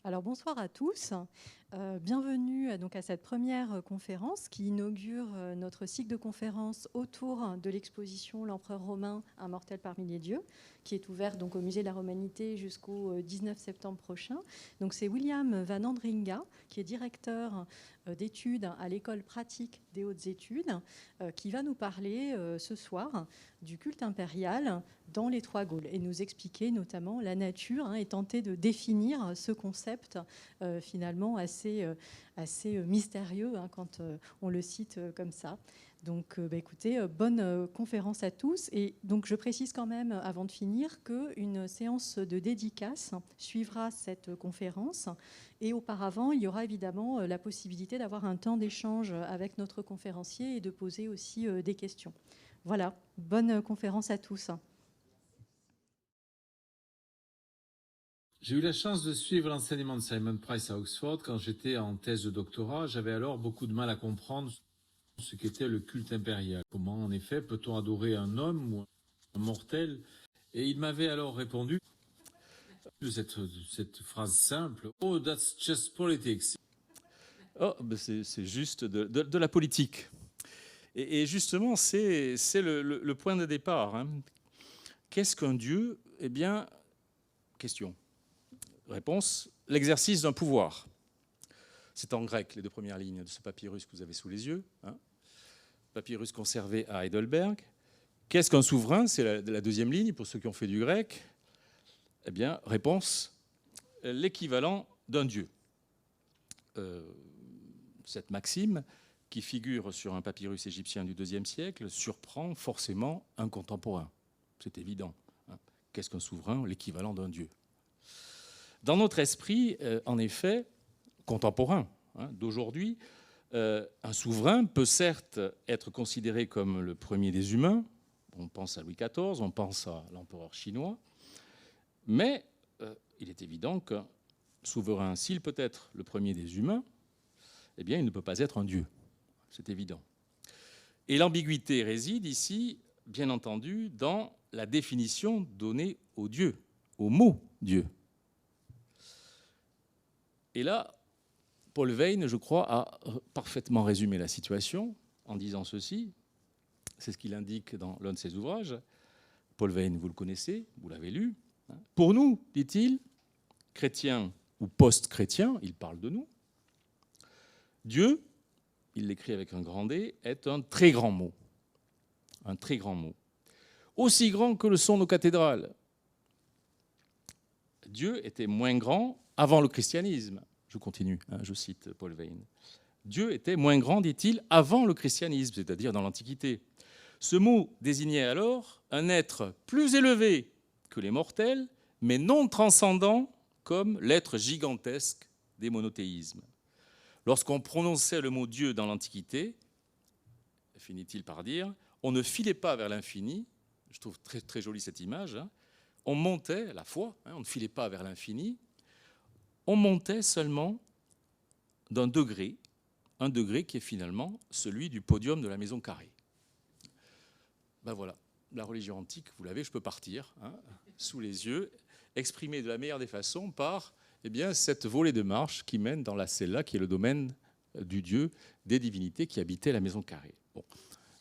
Alors bonsoir à tous. Bienvenue donc à cette première conférence qui inaugure notre cycle de conférences autour de l'exposition L'Empereur romain, un mortel parmi les dieux, qui est ouverte donc au Musée de la Romanité jusqu'au 19 septembre prochain. Donc c'est William Van Andringa, qui est directeur d'études à l'École pratique des hautes études, qui va nous parler ce soir du culte impérial dans les Trois Gaules et nous expliquer notamment la nature et tenter de définir ce concept finalement assez mystérieux quand on le cite comme ça. Donc écoutez, bonne conférence à tous. Et donc je précise quand même avant de finir qu'une séance de dédicace suivra cette conférence. Et auparavant, il y aura évidemment la possibilité d'avoir un temps d'échange avec notre conférencier et de poser aussi des questions. Voilà, bonne conférence à tous. J'ai eu la chance de suivre l'enseignement de Simon Price à Oxford quand j'étais en thèse de doctorat. J'avais alors beaucoup de mal à comprendre ce qu'était le culte impérial. Comment, en effet, peut-on adorer un homme ou un mortel? Et il m'avait alors répondu cette phrase simple, « Oh, that's just politics ». Oh, ben c'est juste de la politique. Et justement, c'est le point de départ. Hein. Qu'est-ce qu'un dieu? Eh bien, question. Réponse, l'exercice d'un pouvoir. C'est en grec, les deux premières lignes de ce papyrus que vous avez sous les yeux. Hein. Papyrus conservé à Heidelberg. Qu'est-ce qu'un souverain? C'est la deuxième ligne pour ceux qui ont fait du grec. Eh bien, réponse, l'équivalent d'un dieu. Cette maxime, qui figure sur un papyrus égyptien du IIe siècle, surprend forcément un contemporain. C'est évident. Hein. Qu'est-ce qu'un souverain? L'équivalent d'un dieu. Dans notre esprit, en effet, contemporain d'aujourd'hui, un souverain peut certes être considéré comme le premier des humains. On pense à Louis XIV, on pense à l'empereur chinois. Mais il est évident qu'un souverain, s'il peut être le premier des humains, eh bien, il ne peut pas être un dieu. C'est évident. Et l'ambiguïté réside ici, bien entendu, dans la définition donnée au Dieu, au mot Dieu. Et là, Paul Veyne, je crois, a parfaitement résumé la situation en disant ceci. C'est ce qu'il indique dans l'un de ses ouvrages. Paul Veyne, vous le connaissez, vous l'avez lu. Pour nous, dit-il, chrétiens ou post-chrétiens, il parle de nous, Dieu, il l'écrit avec un grand D, est un très grand mot. Un très grand mot. Aussi grand que le sont nos cathédrales. Dieu était moins grand avant le christianisme. Je continue, je cite Paul Veyne. Dieu était moins grand, dit-il, avant le christianisme, c'est-à-dire dans l'Antiquité. Ce mot désignait alors un être plus élevé que les mortels, mais non transcendant comme l'être gigantesque des monothéismes. Lorsqu'on prononçait le mot Dieu dans l'Antiquité, finit-il par dire, on ne filait pas vers l'infini, je trouve très, très jolie cette image, on montait, la foi, on ne filait pas vers l'infini, on montait seulement d'un degré, un degré qui est finalement celui du podium de la maison carrée. Ben voilà, la religion antique, vous l'avez, je peux partir, sous les yeux, exprimée de la meilleure des façons par cette volée de marche qui mène dans la cella, qui est le domaine du Dieu, des divinités qui habitaient la maison carrée. Bon,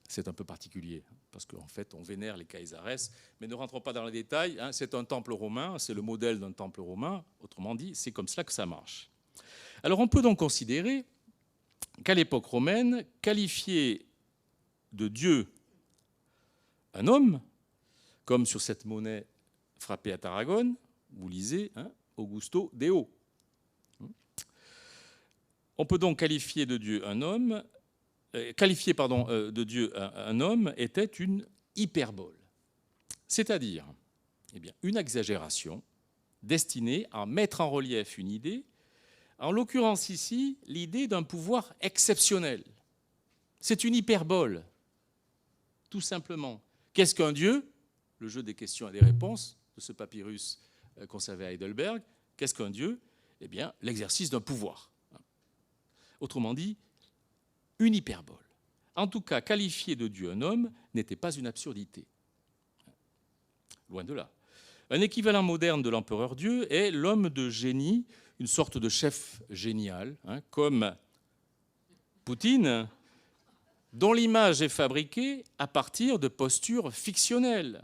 c'est un peu particulier, parce qu'en fait, on vénère les Caesares, mais ne rentrons pas dans les détails. C'est un temple romain, c'est le modèle d'un temple romain. Autrement dit, c'est comme cela que ça marche. Alors, on peut donc considérer qu'à l'époque romaine, qualifier de Dieu un homme, comme sur cette monnaie frappée à Tarragone, vous lisez Augusto Deo. On peut donc qualifier de Dieu un homme. De Dieu un homme était une hyperbole, c'est-à-dire une exagération destinée à mettre en relief une idée, en l'occurrence ici l'idée d'un pouvoir exceptionnel. C'est une hyperbole, tout simplement. Qu'est-ce qu'un Dieu? Le jeu des questions et des réponses de ce papyrus conservé à Heidelberg. Qu'est-ce qu'un Dieu? Eh bien, l'exercice d'un pouvoir. Autrement dit, une hyperbole. En tout cas, qualifier de Dieu un homme n'était pas une absurdité. Loin de là. Un équivalent moderne de l'empereur Dieu est l'homme de génie, une sorte de chef génial, comme Poutine, dont l'image est fabriquée à partir de postures fictionnelles.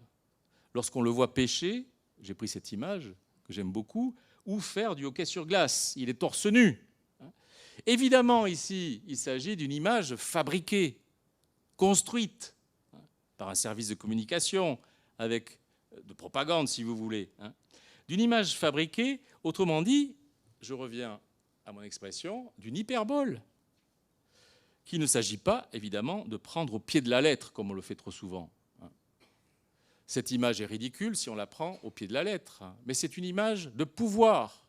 Lorsqu'on le voit pêcher, j'ai pris cette image que j'aime beaucoup, ou faire du hockey sur glace. Il est torse nu. Évidemment, ici, il s'agit d'une image fabriquée, construite par un service de communication, de propagande, si vous voulez. D'une image fabriquée, autrement dit, je reviens à mon expression, d'une hyperbole, qu'il ne s'agit pas, évidemment, de prendre au pied de la lettre, comme on le fait trop souvent. Cette image est ridicule si on la prend au pied de la lettre, mais c'est une image de pouvoir.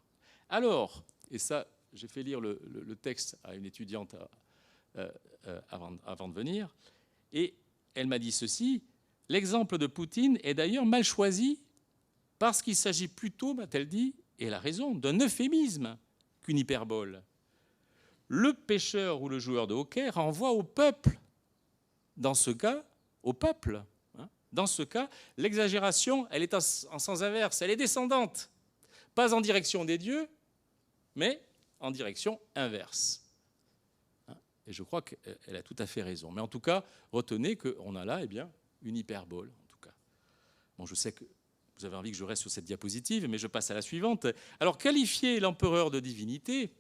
Alors, et ça, j'ai fait lire le texte à une étudiante avant de venir, et elle m'a dit ceci: l'exemple de Poutine est d'ailleurs mal choisi parce qu'il s'agit plutôt, m'a-t-elle dit, et elle a raison, d'un euphémisme qu'une hyperbole. Le pêcheur ou le joueur de hockey renvoie au peuple. Dans ce cas, au peuple. Dans ce cas, l'exagération, elle est en sens inverse, elle est descendante. Pas en direction des dieux, mais en direction inverse. Et je crois qu'elle a tout à fait raison. Mais en tout cas, retenez qu'on a là une hyperbole. En tout cas. Bon, je sais que vous avez envie que je reste sur cette diapositive, mais je passe à la suivante. Alors, qualifier l'empereur de divinité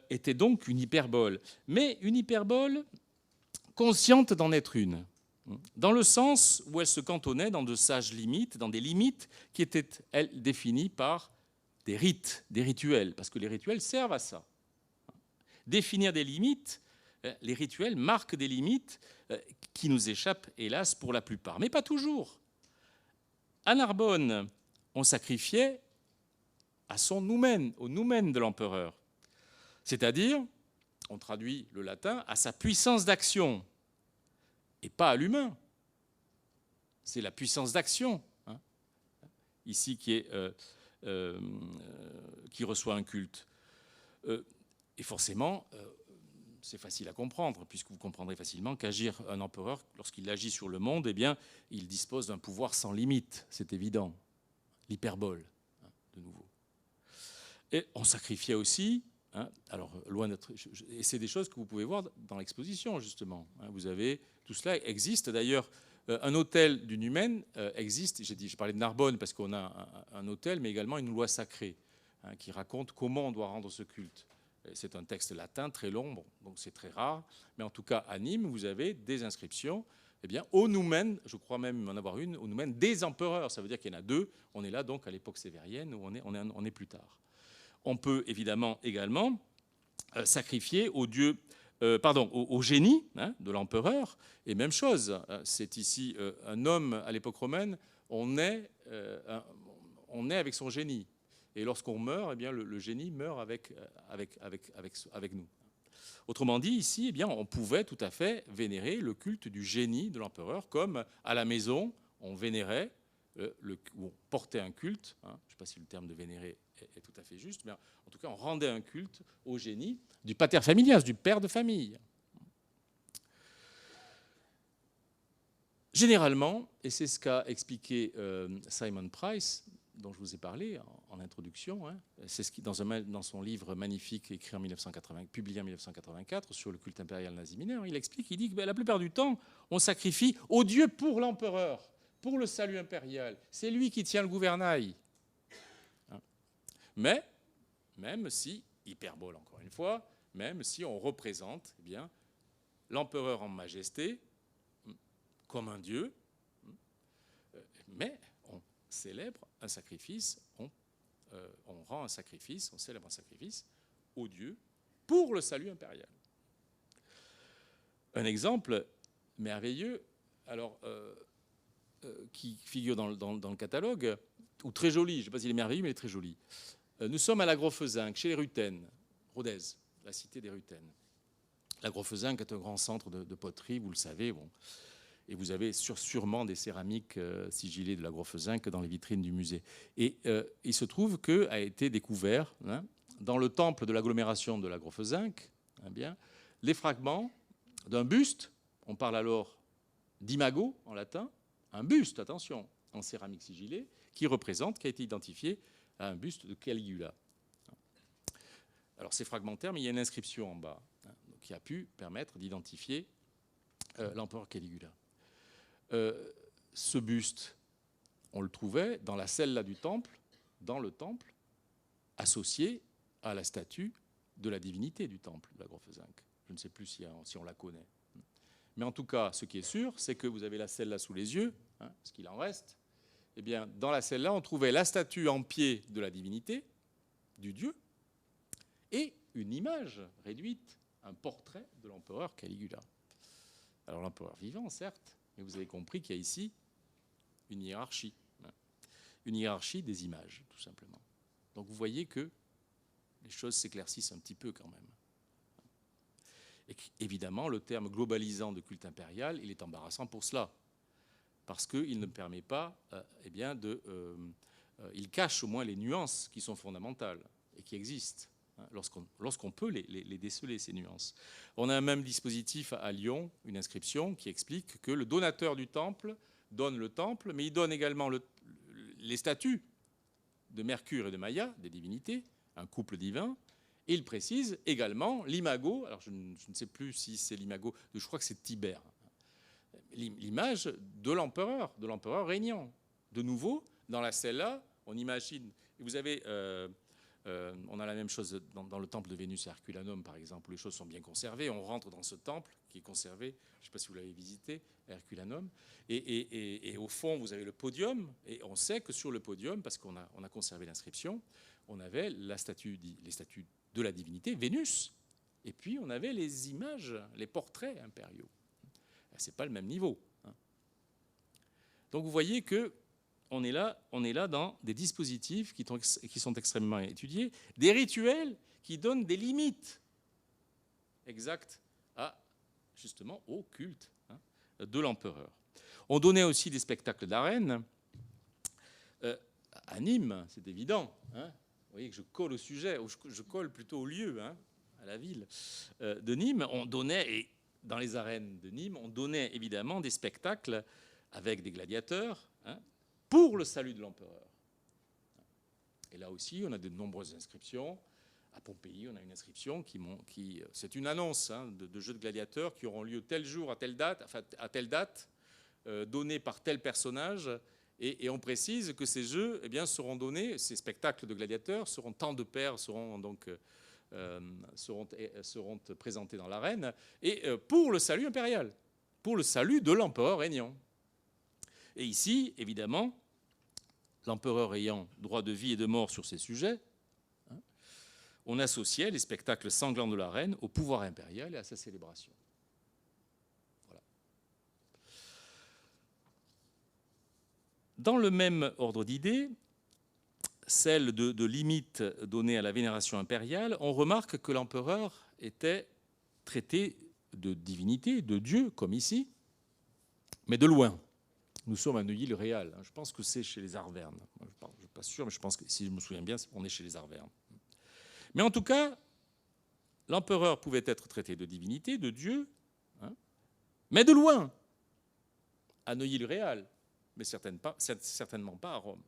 était donc une hyperbole, mais une hyperbole consciente d'en être une, dans le sens où elle se cantonnait dans de sages limites, dans des limites qui étaient, elles, définies par des rites, des rituels, parce que les rituels servent à ça. Définir des limites, les rituels marquent des limites qui nous échappent, hélas, pour la plupart, mais pas toujours. À Narbonne, on sacrifiait à son noumen, au noumen de l'empereur, c'est-à-dire, on traduit le latin, à sa puissance d'action, et pas à l'humain. C'est la puissance d'action, ici qui reçoit un culte. Et forcément, c'est facile à comprendre, puisque vous comprendrez facilement qu'agir un empereur, lorsqu'il agit sur le monde, il dispose d'un pouvoir sans limite, c'est évident. L'hyperbole, de nouveau. Et on sacrifiait aussi, alors loin d'être, et c'est des choses que vous pouvez voir dans l'exposition, justement. Vous avez, tout cela existe d'ailleurs. Un autel du numen existe, je parlais de Narbonne parce qu'on a un autel, mais également une loi sacrée qui raconte comment on doit rendre ce culte. C'est un texte latin très long, bon, donc c'est très rare, mais en tout cas à Nîmes, vous avez des inscriptions au noumen, je crois même en avoir une, au noumen des empereurs, ça veut dire qu'il y en a deux, on est là donc à l'époque sévérienne où on est plus tard. On peut évidemment également sacrifier au dieu, au génie de l'empereur, et même chose, c'est ici un homme à l'époque romaine, on est avec son génie. Et lorsqu'on meurt, le génie meurt avec nous. Autrement dit, ici, on pouvait tout à fait vénérer le culte du génie de l'empereur, comme à la maison, on vénérait, ou on portait un culte, je ne sais pas si le terme de vénérer est tout à fait juste, mais en tout cas, on rendait un culte au génie du pater familias, du père de famille. Généralement, et c'est ce qu'a expliqué Simon Price, dont je vous ai parlé en introduction, c'est ce qui, dans son livre magnifique écrit publié en 1984 sur le culte impérial nazi mineur, il explique, il dit que la plupart du temps, on sacrifie au Dieu pour l'empereur, pour le salut impérial. C'est lui qui tient le gouvernail. Mais, même si, hyperbole encore une fois, même si on représente l'empereur en majesté comme un dieu, mais on célèbre un sacrifice, on rend un sacrifice, on célèbre un sacrifice au Dieu pour le salut impérial. Un exemple merveilleux, alors qui figure dans le catalogue, ou très joli, je ne sais pas s'il est merveilleux, mais il est très joli. Nous sommes à la Grofezinck, chez les Ruthènes, Rodez, la cité des Ruthènes. La Grofezinck est un grand centre de poterie, vous le savez, bon. Et vous avez sûrement des céramiques sigillées de la Grofezinck dans les vitrines du musée. Et il se trouve qu'a été découvert, dans le temple de l'agglomération de la Grofezinck, les fragments d'un buste, on parle alors d'imago en latin, un buste, attention, en céramique sigillée, qui a été identifié à un buste de Caligula. Alors c'est fragmentaire, mais il y a une inscription en bas qui a pu permettre d'identifier l'empereur Caligula. Ce buste, on le trouvait dans la cella du temple, dans le temple, associé à la statue de la divinité du temple de la Grotefezinck. Je ne sais plus si on la connaît. Mais en tout cas, ce qui est sûr, c'est que vous avez la celle-là sous les yeux, ce qu'il en reste. Eh bien, dans la celle-là, on trouvait la statue en pied de la divinité, du dieu, et une image réduite, un portrait de l'empereur Caligula. Alors l'empereur vivant, certes, mais vous avez compris qu'il y a ici une hiérarchie des images, tout simplement. Donc vous voyez que les choses s'éclaircissent un petit peu quand même. Et évidemment, le terme globalisant de culte impérial, il est embarrassant pour cela, parce qu'il ne permet pas, il cache au moins les nuances qui sont fondamentales et qui existent, lorsqu'on peut les déceler, ces nuances. On a un même dispositif à Lyon, une inscription qui explique que le donateur du temple donne le temple, mais il donne également les statues de Mercure et de Maïa, des divinités, un couple divin, et il précise également l'imago, alors je ne sais plus si c'est l'imago, je crois que c'est Tibère, l'image de l'empereur régnant. De nouveau, dans la celle-là, on imagine, et vous avez, on a la même chose dans le temple de Vénus et Herculanum, par exemple, où les choses sont bien conservées. On rentre dans ce temple qui est conservé, je ne sais pas si vous l'avez visité, Herculanum, et au fond, vous avez le podium, et on sait que sur le podium, parce qu'on a conservé l'inscription, on avait les statues de la divinité, Vénus, et puis on avait les images, les portraits impériaux. Ce n'est pas le même niveau. Donc vous voyez qu'on est là dans des dispositifs qui sont extrêmement étudiés, des rituels qui donnent des limites exactes justement au culte de l'empereur. On donnait aussi des spectacles d'arène. À Nîmes, c'est évident. Vous voyez que je colle au sujet, ou je colle plutôt au lieu, à la ville de Nîmes. On donnait, et dans les arènes de Nîmes, on donnait évidemment des spectacles avec des gladiateurs pour le salut de l'empereur. Et là aussi, on a de nombreuses inscriptions. À Pompéi, on a une inscription c'est une annonce de jeux de gladiateurs qui auront lieu tel jour, à telle date, donnés par tel personnage. Et on précise que ces jeux seront donnés, ces spectacles de gladiateurs seront tant de paires, seront présentés dans l'arène, et pour le salut impérial, pour le salut de l'empereur régnant. Et ici, évidemment, l'empereur ayant droit de vie et de mort sur ces sujets, on associait les spectacles sanglants de l'arène au pouvoir impérial et à sa célébration. Voilà. Dans le même ordre d'idées, celle de limites données à la vénération impériale, on remarque que l'empereur était traité de divinité, de Dieu, comme ici, mais de loin. Nous sommes à Neuilly-le-Réal. Je pense que c'est chez les Arvernes. Je ne suis pas sûr, mais je pense que, si je me souviens bien, on est chez les Arvernes. Mais en tout cas, l'empereur pouvait être traité de divinité, de Dieu, mais de loin, à Neuilly-le-Réal, mais certainement pas à Rome.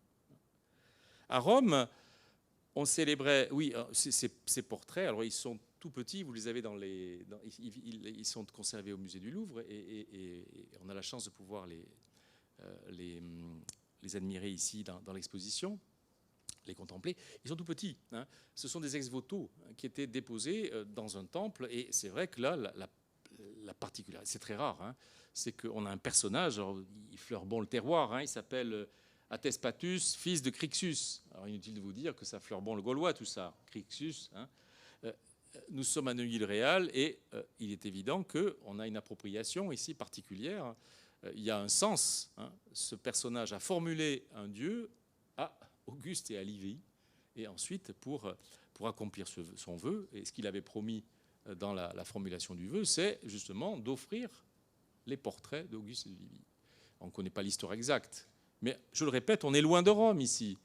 À Rome, on célébrait, oui, ces portraits, alors ils sont tout petits, vous les avez ils sont conservés au musée du Louvre, et on a la chance de pouvoir les admirer ici dans l'exposition, les contempler. Ils sont tout petits. Ce sont des ex-voto qui étaient déposés dans un temple, et c'est vrai que là, la particularité, c'est très rare, c'est qu'on a un personnage, alors, il fleure bon le terroir, il s'appelle Atespatus, fils de Crixus. Alors inutile de vous dire que ça fleure bon le gaulois, tout ça, Crixus. Nous sommes à Neuilly-le-Réal, et il est évident qu'on a une appropriation ici particulière. Il y a un sens. Ce personnage a formulé un dieu à Auguste et à Livie, et ensuite, pour accomplir son vœu, et ce qu'il avait promis dans la formulation du vœu, c'est justement d'offrir les portraits d'Auguste et de Livie. On ne connaît pas l'histoire exacte, mais je le répète, on est loin de Rome ici.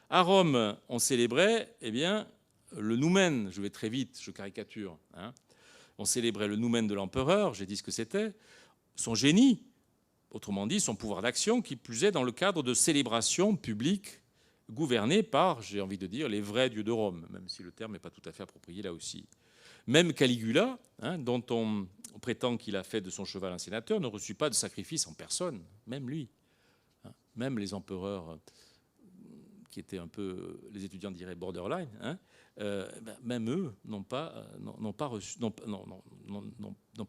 À Rome, on célébrait le noumen, je vais très vite, je caricature. On célébrait le noumen de l'empereur, j'ai dit ce que c'était, son génie, autrement dit son pouvoir d'action, qui plus est dans le cadre de célébrations publiques gouverné par, j'ai envie de dire, les vrais dieux de Rome, même si le terme n'est pas tout à fait approprié là aussi. Même Caligula, dont on prétend qu'il a fait de son cheval un sénateur, ne reçut pas de sacrifice en personne, même lui. Même les empereurs qui étaient un peu, les étudiants diraient borderline, même eux n'ont pas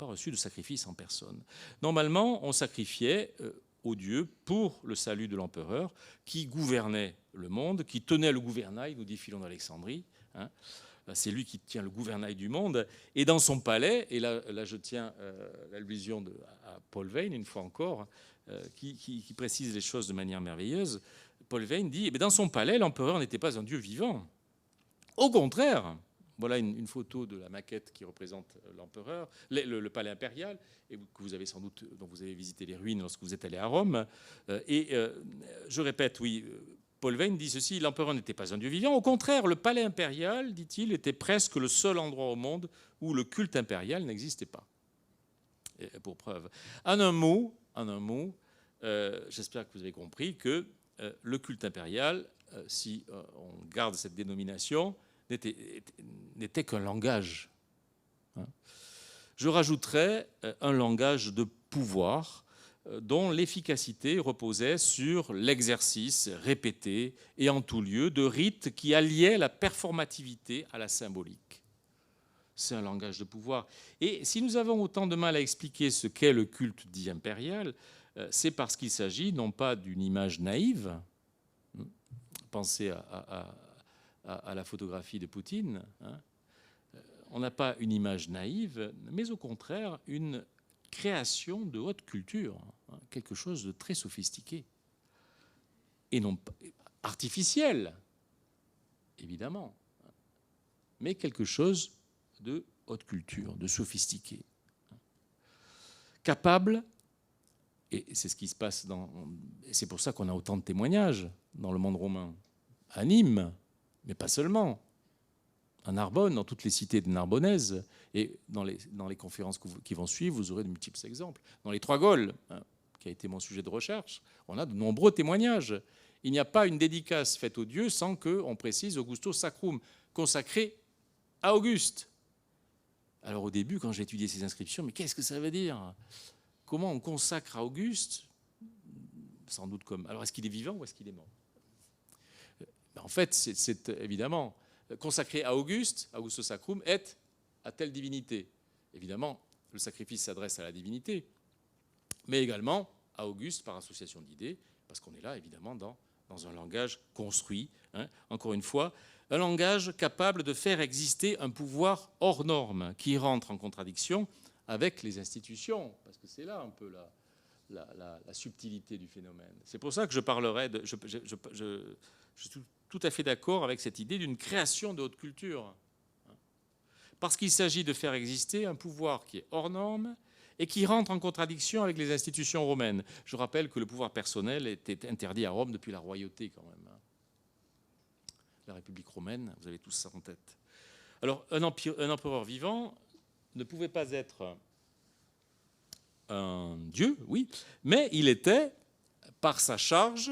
reçu de sacrifice en personne. Normalement, on sacrifiait aux dieux pour le salut de l'empereur qui gouvernait le monde, qui tenait le gouvernail, nous dit Philon d'Alexandrie. C'est lui qui tient le gouvernail du monde. Et dans son palais, et là je tiens l'allusion à Paul Veyne, une fois encore, qui précise les choses de manière merveilleuse. Paul Veyne dit, dans son palais, l'empereur n'était pas un dieu vivant. Au contraire, voilà une photo de la maquette qui représente l'empereur, le palais impérial, et que vous avez sans doute, dont vous avez visité les ruines lorsque vous êtes allé à Rome. Je répète, oui, Paul Veyne dit ceci, l'empereur n'était pas un dieu vivant. Au contraire, le palais impérial, dit-il, était presque le seul endroit au monde où le culte impérial n'existait pas. Et pour preuve. En un mot, j'espère que vous avez compris que le culte impérial, si on garde cette dénomination, n'était qu'un langage. Je rajouterais un langage de pouvoir dont l'efficacité reposait sur l'exercice répété et en tout lieu de rites qui alliaient la performativité à la symbolique. C'est un langage de pouvoir. Et si nous avons autant de mal à expliquer ce qu'est le culte dit impérial, c'est parce qu'il s'agit non pas d'une image naïve, pensez à la photographie de Poutine, on n'a pas une image naïve, mais au contraire une création de haute culture, quelque chose de très sophistiqué, et non pas artificiel, évidemment, mais quelque chose de haute culture, de sophistiqué, capable. Et c'est ce qui se passe et c'est pour ça qu'on a autant de témoignages dans le monde romain. À Nîmes, mais pas seulement. À Narbonne, dans toutes les cités de Narbonnaises, et dans les conférences qui vont suivre, vous aurez de multiples exemples. Dans les Trois Gaules, qui a été mon sujet de recherche, on a de nombreux témoignages. Il n'y a pas une dédicace faite aux dieux sans qu'on précise Augusto Sacrum, consacré à Auguste. Alors au début, quand j'ai étudié ces inscriptions, mais qu'est-ce que ça veut dire ? Comment on consacre à Auguste ? Sans doute comme... Alors, est-ce qu'il est vivant ou est-ce qu'il est mort ? En fait, c'est évidemment consacré à Auguste, Augusto Sacrum, est à telle divinité. Évidemment, le sacrifice s'adresse à la divinité, mais également à Auguste par association d'idées, parce qu'on est là, évidemment, dans un langage construit. Encore une fois, un langage capable de faire exister un pouvoir hors norme qui rentre en contradiction avec les institutions, parce que c'est là un peu la subtilité du phénomène. C'est pour ça que je parlerai je suis tout à fait d'accord avec cette idée d'une création de haute culture. Parce qu'il s'agit de faire exister un pouvoir qui est hors norme et qui rentre en contradiction avec les institutions romaines. Je rappelle que le pouvoir personnel était interdit à Rome depuis la royauté quand même. La République romaine, vous avez tous ça en tête. Alors, un empereur vivant ne pouvait pas être un dieu, oui, mais il était, par sa charge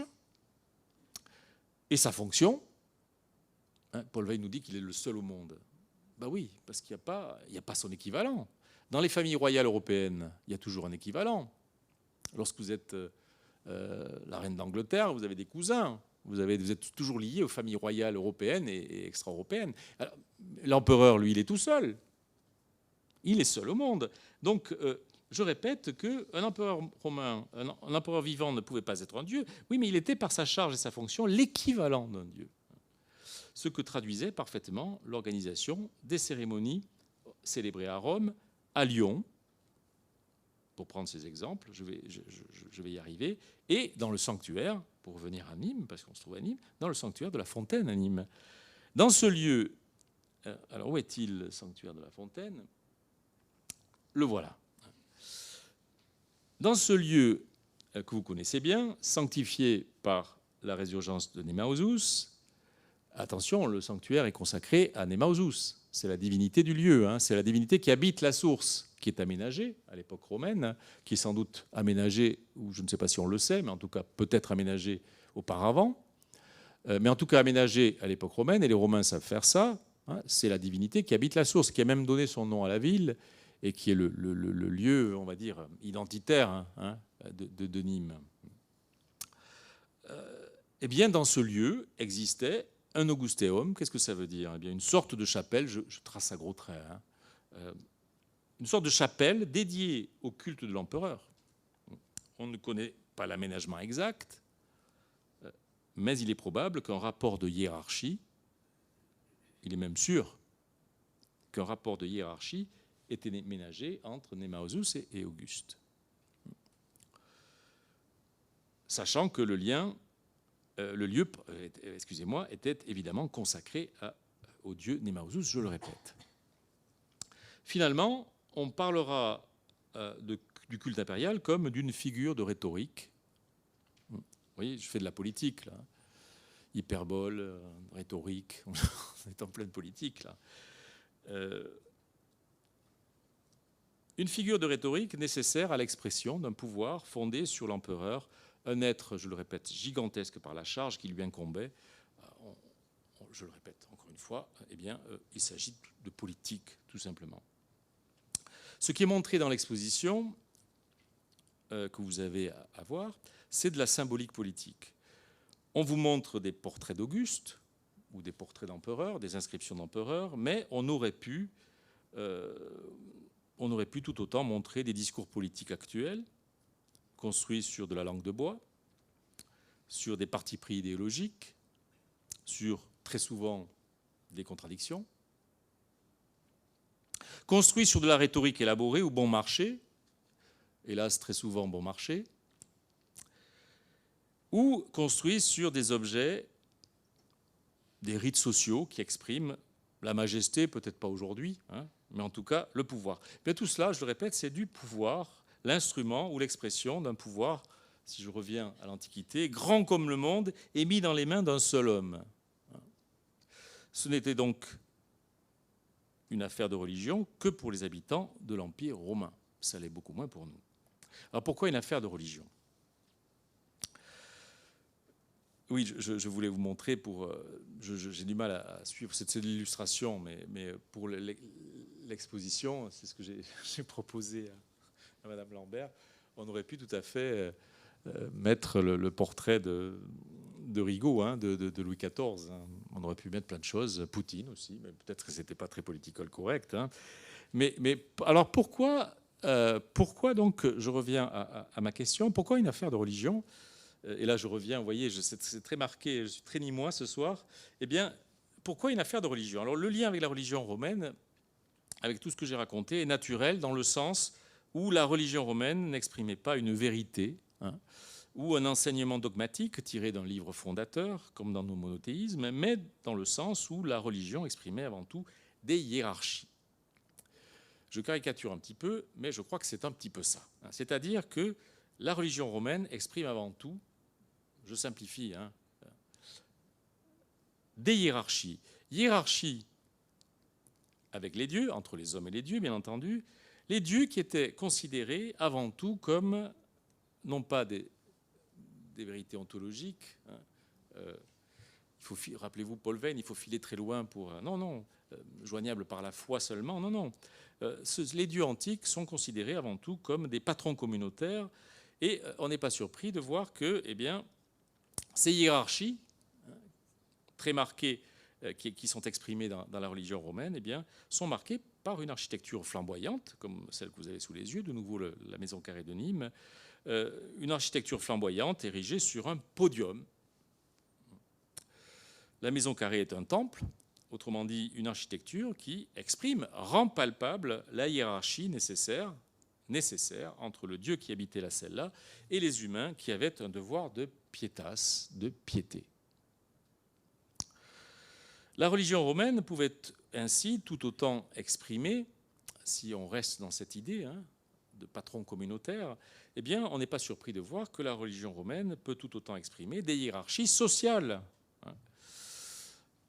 et sa fonction, Paul Veyne nous dit qu'il est le seul au monde. Ben oui, parce qu'il n'y a pas son équivalent. Dans les familles royales européennes, il y a toujours un équivalent. Lorsque vous êtes la reine d'Angleterre, vous avez des cousins. Vous êtes toujours liés aux familles royales européennes et extra-européennes. L'empereur, lui, il est tout seul. Il est seul au monde. Donc, je répète qu'un empereur romain, un empereur vivant ne pouvait pas être un dieu. Oui, mais il était, par sa charge et sa fonction, l'équivalent d'un dieu. Ce que traduisait parfaitement l'organisation des cérémonies célébrées à Rome, à Lyon, pour prendre ces exemples, je vais y arriver, et dans le sanctuaire, pour revenir à Nîmes, parce qu'on se trouve à Nîmes, dans le sanctuaire de la Fontaine à Nîmes. Dans ce lieu, alors où est-il le sanctuaire de la Fontaine ? Le voilà. Dans ce lieu que vous connaissez bien, sanctifié par la résurgence de Nemausus, attention, le sanctuaire est consacré à Nemausus, c'est la divinité du lieu, c'est la divinité qui habite la source, qui est aménagée à l'époque romaine, qui est sans doute aménagée, ou je ne sais pas si on le sait, mais en tout cas peut-être aménagée auparavant. mais en tout cas aménagée à l'époque romaine, et les Romains savent faire ça. Hein, c'est la divinité qui habite la source, qui a même donné son nom à la ville, et qui est le lieu, on va dire, identitaire de Nîmes. Eh bien, dans ce lieu existait un augusteum. Qu'est-ce que ça veut dire? Eh bien, une sorte de chapelle, je trace à gros traits, une sorte de chapelle dédiée au culte de l'empereur. On ne connaît pas l'aménagement exact, mais il est probable qu'un rapport de hiérarchie, il est même sûr qu'un rapport de hiérarchie était ménagé entre Nemausus et Auguste. Sachant que le lieu, était évidemment consacré au dieu Nemausus, je le répète. Finalement, on parlera du culte impérial comme d'une figure de rhétorique. Vous voyez, je fais de la politique, là. Hyperbole, rhétorique, on est en pleine politique, là. Une figure de rhétorique nécessaire à l'expression d'un pouvoir fondé sur l'empereur, un être, je le répète, gigantesque par la charge qui lui incombait. Je le répète encore une fois, eh bien, il s'agit de politique, tout simplement. Ce qui est montré dans l'exposition que vous avez à voir, c'est de la symbolique politique. On vous montre des portraits d'Auguste ou des portraits d'empereurs, des inscriptions d'empereurs, mais on aurait pu tout autant montrer des discours politiques actuels, construits sur de la langue de bois, sur des partis pris idéologiques, sur très souvent des contradictions, construits sur de la rhétorique élaborée ou bon marché, hélas très souvent bon marché, ou construits sur des objets, des rites sociaux qui expriment la majesté, peut-être pas aujourd'hui, mais en tout cas le pouvoir. Bien, tout cela, je le répète, c'est du pouvoir, l'instrument ou l'expression d'un pouvoir, si je reviens à l'Antiquité, grand comme le monde et mis dans les mains d'un seul homme. Ce n'était donc une affaire de religion que pour les habitants de l'Empire romain. Ça l'est beaucoup moins pour nous. Alors pourquoi une affaire de religion ? Oui, je voulais vous montrer, j'ai du mal à suivre cette illustration, mais pour l'exposition, c'est ce que j'ai proposé à Madame Lambert, on aurait pu tout à fait mettre le portrait de Rigaud, de Louis XIV. On aurait pu mettre plein de choses, Poutine aussi, mais peut-être que ce n'était pas très political correct. Mais alors pourquoi donc, je reviens à ma question, pourquoi une affaire de religion ? Et là, je reviens, vous voyez, c'est très marqué, je suis très nîmois ce soir. Eh bien, pourquoi une affaire de religion ? Alors, le lien avec la religion romaine, avec tout ce que j'ai raconté, est naturel dans le sens où la religion romaine n'exprimait pas une vérité, ou un enseignement dogmatique tiré d'un livre fondateur, comme dans nos monothéismes, mais dans le sens où la religion exprimait avant tout des hiérarchies. Je caricature un petit peu, mais je crois que c'est un petit peu ça. C'est-à-dire que la religion romaine exprime avant tout, je simplifie, des hiérarchies. Hiérarchie avec les dieux, entre les hommes et les dieux, bien entendu. Les dieux qui étaient considérés avant tout comme, non pas des vérités ontologiques. Rappelez-vous Paul Veyne, il faut filer très loin pour... Non, joignable par la foi seulement. Non. Les dieux antiques sont considérés avant tout comme des patrons communautaires. Et on n'est pas surpris de voir que, eh bien, ces hiérarchies très marquées qui sont exprimées dans la religion romaine, eh bien, sont marquées par une architecture flamboyante, comme celle que vous avez sous les yeux, de nouveau la maison carrée de Nîmes, une architecture flamboyante érigée sur un podium. La maison carrée est un temple, autrement dit une architecture qui exprime, rend palpable la hiérarchie nécessaire entre le Dieu qui habitait la celle-là et les humains qui avaient un devoir de pietas, de piété. La religion romaine pouvait ainsi tout autant exprimer, si on reste dans cette idée de patron communautaire, eh bien, on n'est pas surpris de voir que la religion romaine peut tout autant exprimer des hiérarchies sociales,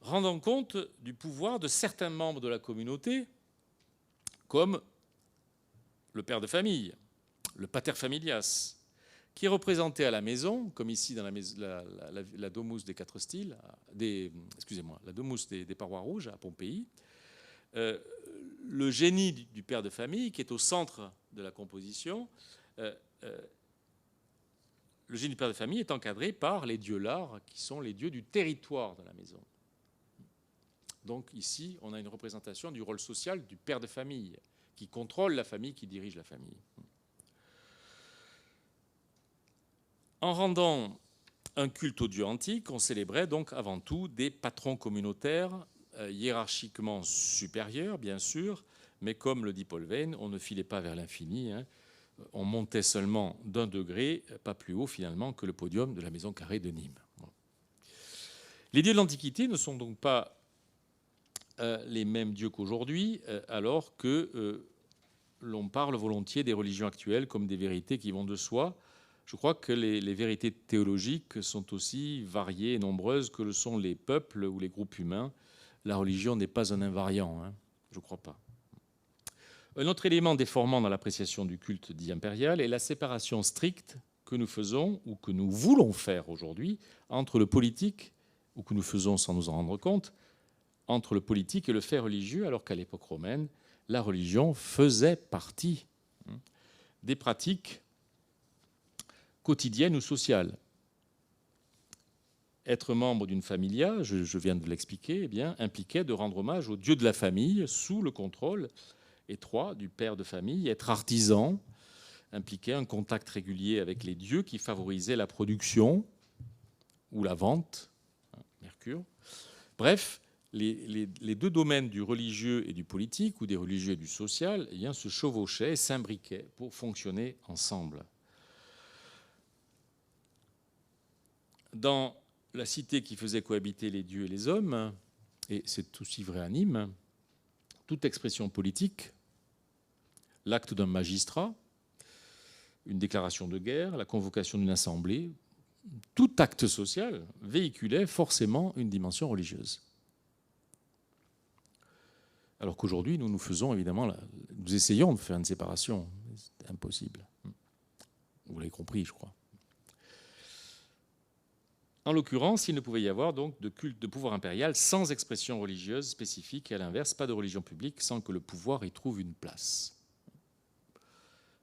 rendant compte du pouvoir de certains membres de la communauté, comme le père de famille, le pater familias, qui est représenté à la maison, comme ici dans la Domus des quatre styles, la Domus des parois rouges à Pompéi. Le génie du père de famille qui est au centre de la composition. Le génie du père de famille est encadré par les dieux lards, qui sont les dieux du territoire de la maison. Donc ici, on a une représentation du rôle social du père de famille, qui contrôle la famille, qui dirige la famille. En rendant un culte aux dieux antiques, on célébrait donc avant tout des patrons communautaires, hiérarchiquement supérieurs, bien sûr, mais comme le dit Paul Veyne, on ne filait pas vers l'infini, hein. On montait seulement d'un degré, pas plus haut finalement que le podium de la maison carrée de Nîmes. Les dieux de l'Antiquité ne sont donc pas les mêmes dieux qu'aujourd'hui, alors que l'on parle volontiers des religions actuelles comme des vérités qui vont de soi. Je crois que les vérités théologiques sont aussi variées et nombreuses que le sont les peuples ou les groupes humains. La religion n'est pas un invariant, hein, je ne crois pas. Un autre élément déformant dans l'appréciation du culte dit impérial est la séparation stricte que nous faisons ou que nous voulons faire aujourd'hui entre le politique, ou que nous faisons sans nous en rendre compte, entre le politique et le fait religieux, alors qu'à l'époque romaine, la religion faisait partie des pratiques quotidiennes ou sociales. Être membre d'une familia, je viens de l'expliquer, eh bien, impliquait de rendre hommage au dieu de la famille sous le contrôle étroit du père de famille. Être artisan impliquait un contact régulier avec les dieux qui favorisait la production ou la vente, Mercure. Bref, les deux domaines du religieux et du politique, ou des religieux et du social, eh bien, se chevauchaient et s'imbriquaient pour fonctionner ensemble. Dans la cité qui faisait cohabiter les dieux et les hommes, et c'est aussi vrai à Nîmes, toute expression politique, l'acte d'un magistrat, une déclaration de guerre, la convocation d'une assemblée, tout acte social véhiculait forcément une dimension religieuse. Alors qu'aujourd'hui, nous faisons évidemment, nous essayons de faire une séparation. C'est impossible. Vous l'avez compris, je crois. En l'occurrence, il ne pouvait y avoir donc de culte de pouvoir impérial sans expression religieuse spécifique, et à l'inverse, pas de religion publique sans que le pouvoir y trouve une place.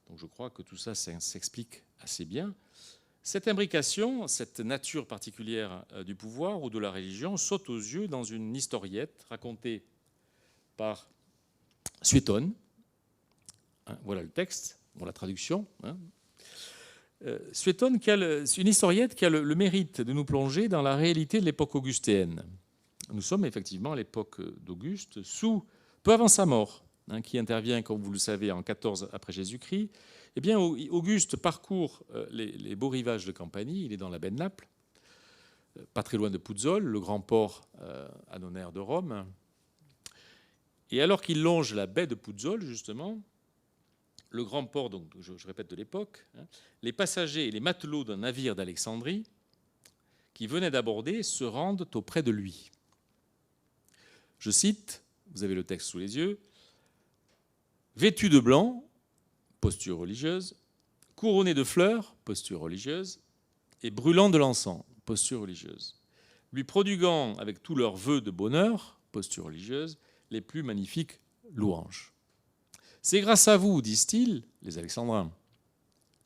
Donc je crois que tout ça s'explique assez bien. Cette imbrication, cette nature particulière du pouvoir ou de la religion saute aux yeux dans une historiette racontée par Suétone. Voilà le texte, la traduction. Suétone, une historiette qui a le mérite de nous plonger dans la réalité de l'époque augustéenne. Nous sommes effectivement à l'époque d'Auguste, peu avant sa mort, qui intervient, comme vous le savez, en 14 après Jésus-Christ. Eh bien, Auguste parcourt les beaux rivages de Campanie, il est dans la baie de Naples, pas très loin de Puzzole, le grand port anonaire de Rome. Et alors qu'il longe la baie de Puzzole, justement, le grand port, donc, je répète, de l'époque, les passagers et les matelots d'un navire d'Alexandrie qui venaient d'aborder se rendent auprès de lui. Je cite, vous avez le texte sous les yeux, « Vêtu de blanc, posture religieuse, couronné de fleurs, posture religieuse, et brûlant de l'encens, posture religieuse, lui prodiguant avec tous leurs vœux de bonheur, posture religieuse, les plus magnifiques louanges. C'est grâce à vous, disent-ils, les Alexandrins,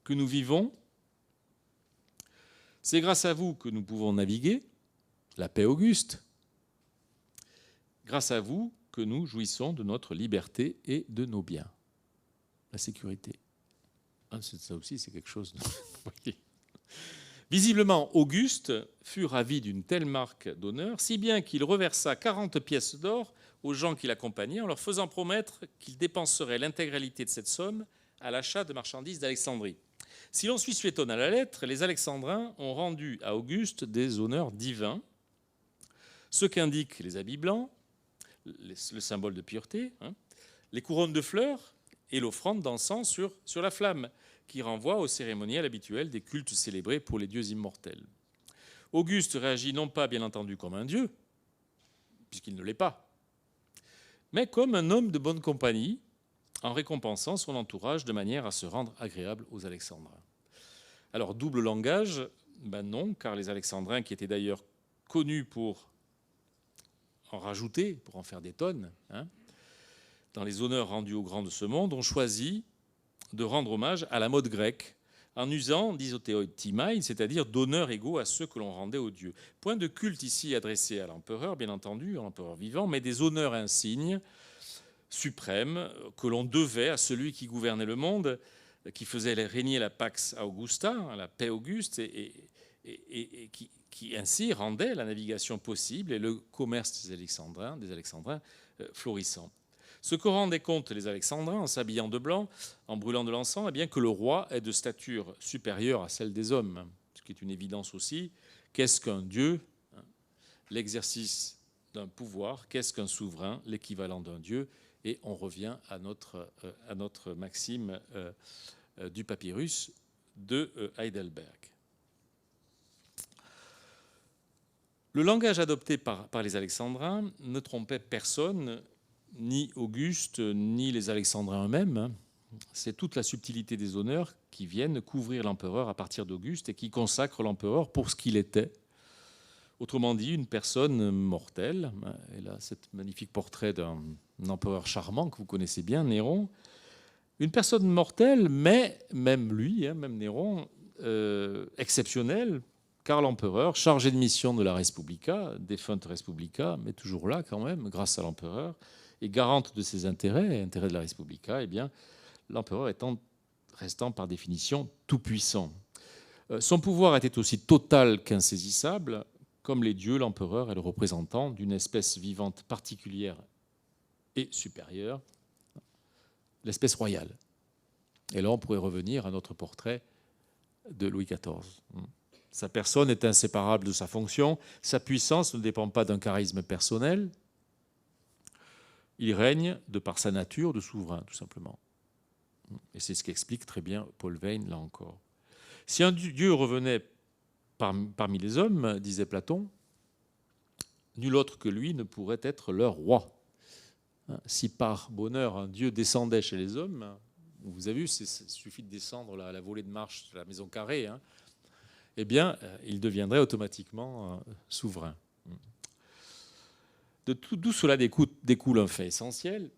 que nous vivons. C'est grâce à vous que nous pouvons naviguer, la paix auguste. Grâce à vous que nous jouissons de notre liberté et de nos biens. La sécurité. Ça aussi, c'est quelque chose de... Visiblement, Auguste fut ravi d'une telle marque d'honneur, si bien qu'il reversa 40 pièces d'or aux gens qui l'accompagnaient, en leur faisant promettre qu'il dépenserait l'intégralité de cette somme à l'achat de marchandises d'Alexandrie. Si l'on suit Suétone à la lettre, les Alexandrins ont rendu à Auguste des honneurs divins, ce qu'indiquent les habits blancs, le symbole de pureté, les couronnes de fleurs et l'offrande d'encens sur la flamme, qui renvoie au cérémonial habituel des cultes célébrés pour les dieux immortels. Auguste réagit non pas, bien entendu, comme un dieu, puisqu'il ne l'est pas, mais comme un homme de bonne compagnie, en récompensant son entourage de manière à se rendre agréable aux Alexandrins. Alors, double langage, ben non, car les Alexandrins, qui étaient d'ailleurs connus pour en rajouter, pour en faire des tonnes, hein, dans les honneurs rendus aux grands de ce monde, ont choisi de rendre hommage à la mode grecque, en usant d'isotéotimaï, c'est-à-dire d'honneurs égaux à ceux que l'on rendait aux dieux. Point de culte ici adressé à l'empereur, bien entendu, à l'empereur vivant, mais des honneurs insignes, suprêmes, que l'on devait à celui qui gouvernait le monde, qui faisait régner la Pax Augusta, la paix auguste, et qui ainsi rendait la navigation possible et le commerce des Alexandrins florissant. Ce que rendaient compte les Alexandrins en s'habillant de blanc, en brûlant de l'encens, eh bien que le roi est de stature supérieure à celle des hommes, ce qui est une évidence aussi. Qu'est-ce qu'un dieu? L'exercice d'un pouvoir. Qu'est-ce qu'un souverain? L'équivalent d'un dieu. Et on revient à notre maxime du papyrus de Heidelberg. Le langage adopté par les Alexandrins ne trompait personne, ni Auguste, ni les Alexandrins eux-mêmes. C'est toute la subtilité des honneurs qui viennent couvrir l'empereur à partir d'Auguste et qui consacrent l'empereur pour ce qu'il était. Autrement dit, une personne mortelle. Et là, c'est un magnifique portrait d'un empereur charmant que vous connaissez bien, Néron. Une personne mortelle, mais même lui, même Néron, exceptionnel, car l'empereur, chargé de mission de la Respublica, défunte Respublica, mais toujours là quand même, grâce à l'empereur, et garante de ses intérêts de la Respublica, eh bien, l'empereur restant par définition tout-puissant. Son pouvoir était aussi total qu'insaisissable. Comme les dieux, l'empereur est le représentant d'une espèce vivante particulière et supérieure, l'espèce royale. Et là, on pourrait revenir à notre portrait de Louis XIV. Sa personne est inséparable de sa fonction. Sa puissance ne dépend pas d'un charisme personnel. Il règne de par sa nature de souverain, tout simplement. Et c'est ce qu'explique très bien Paul Veyne, là encore. Si un dieu revenait parmi les hommes, disait Platon, nul autre que lui ne pourrait être leur roi. Si par bonheur un dieu descendait chez les hommes, vous avez vu, il suffit de descendre la volée de marche de la maison carrée, eh bien, il deviendrait automatiquement souverain. De tout cela découle un fait essentiel,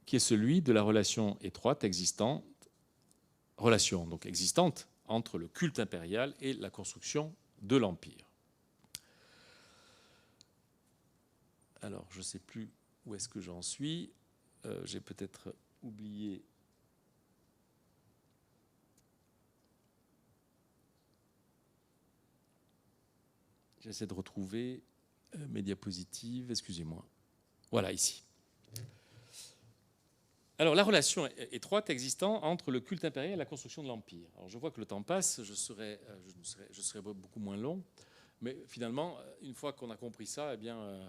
qui est celui de la relation étroite existante entre le culte impérial et la construction de l'Empire. Alors, je ne sais plus où est-ce que j'en suis. J'ai peut-être oublié. J'essaie de retrouver mes diapositives. Excusez-moi. Voilà, ici. Alors, la relation étroite existant entre le culte impérial et la construction de l'Empire. Alors, je vois que le temps passe, je serai beaucoup moins long, mais finalement, une fois qu'on a compris ça, eh bien,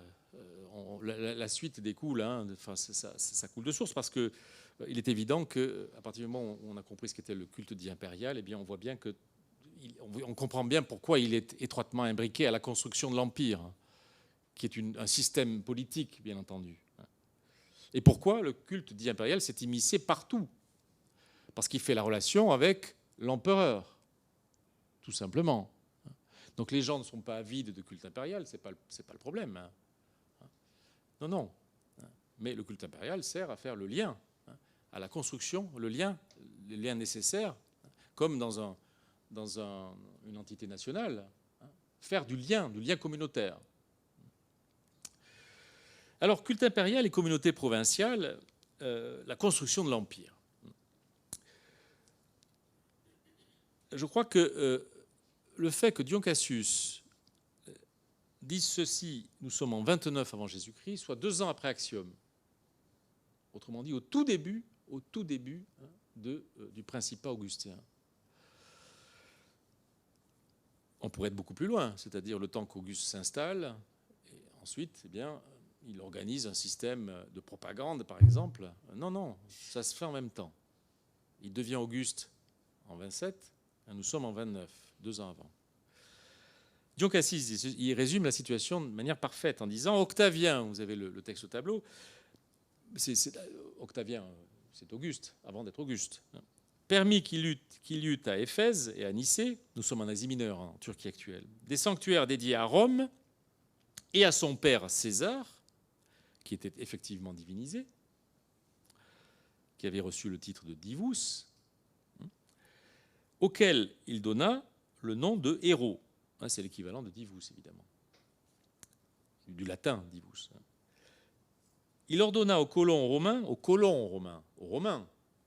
la suite découle, ça coule de source, parce qu'il est évident qu'à partir du moment où on a compris ce qu'était le culte dit impérial, eh bien, on voit bien on comprend bien pourquoi il est étroitement imbriqué à la construction de l'Empire, qui est un système politique, bien entendu. Et pourquoi le culte dit impérial s'est immiscé partout? Parce qu'il fait la relation avec l'empereur, tout simplement. Donc les gens ne sont pas avides de culte impérial, c'est pas le problème. Non. Mais le culte impérial sert à faire le lien, à la construction, les liens nécessaires, comme dans une entité nationale, faire du lien communautaire. Alors, culte impérial et communauté provinciale, la construction de l'Empire. Je crois que le fait que Dion Cassius dise ceci, nous sommes en 29 avant Jésus-Christ, soit 2 ans après Axiome. Autrement dit, au tout début du Principat augustéen. On pourrait être beaucoup plus loin, c'est-à-dire le temps qu'Auguste s'installe, et ensuite, eh bien, il organise un système de propagande, par exemple. Non, ça se fait en même temps. Il devient Auguste en 27, et nous sommes en 29, 2 ans avant. Dion Cassius, il résume la situation de manière parfaite en disant « Octavien », vous avez le texte au tableau, Octavien, c'est Auguste, avant d'être Auguste. Permis qu'il y eut à Éphèse et à Nicée, nous sommes en Asie mineure, en Turquie actuelle, des sanctuaires dédiés à Rome et à son père César, qui était effectivement divinisé, qui avait reçu le titre de divus, auquel il donna le nom de héros. C'est l'équivalent de divus, évidemment, du latin divus. Il ordonna aux colons romains,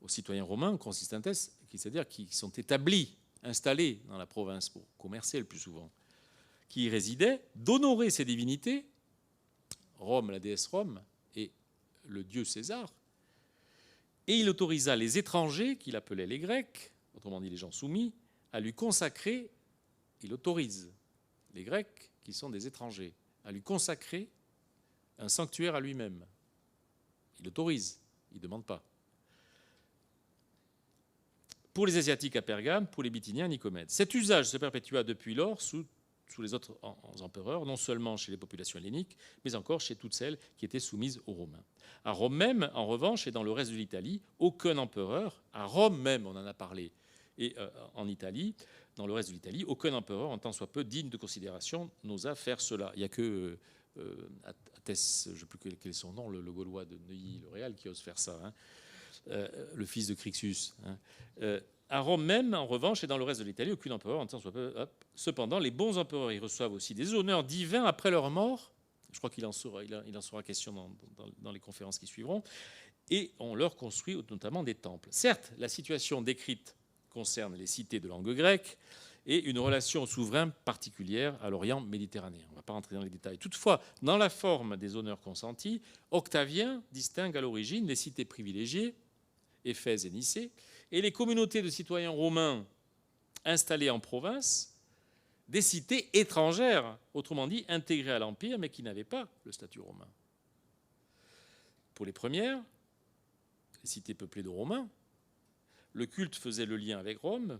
aux citoyens romains, consistantes, c'est-à-dire qui sont établis, installés dans la province pour commercer le plus souvent, qui y résidaient, d'honorer ces divinités, Rome, la déesse Rome, et le dieu César, et il autorisa les étrangers, qu'il appelait les Grecs, autrement dit les gens soumis, à lui consacrer, il autorise les Grecs, qui sont des étrangers, à lui consacrer un sanctuaire à lui-même. Il autorise, il ne demande pas. Pour les Asiatiques à Pergame, pour les Bithyniens à Nicomède. Cet usage se perpétua depuis lors sous les autres empereurs, non seulement chez les populations helléniques, mais encore chez toutes celles qui étaient soumises aux Romains. À Rome même, en revanche, et dans le reste de l'Italie, aucun empereur, à Rome même, on en a parlé, et en Italie, dans le reste de l'Italie, aucun empereur, en tant soit peu digne de considération, n'osa faire cela. Il n'y a que Athès, je ne sais plus quel est son nom, le Gaulois de Neuilly-le-Réal, qui ose faire ça, le fils de Crixus. À Rome même, en revanche, et dans le reste de l'Italie, aucun empereur, en tant soit peu. Cependant, les bons empereurs y reçoivent aussi des honneurs divins après leur mort. Je crois qu'il en sera question dans les conférences qui suivront. Et on leur construit notamment des temples. Certes, la situation décrite concerne les cités de langue grecque et une relation au souverain particulière à l'Orient méditerranéen. On ne va pas rentrer dans les détails. Toutefois, dans la forme des honneurs consentis, Octavien distingue à l'origine les cités privilégiées, Éphèse et Nicée, et les communautés de citoyens romains installés en province, des cités étrangères, autrement dit intégrées à l'Empire, mais qui n'avaient pas le statut romain. Pour les premières, les cités peuplées de Romains, le culte faisant le lien avec Rome,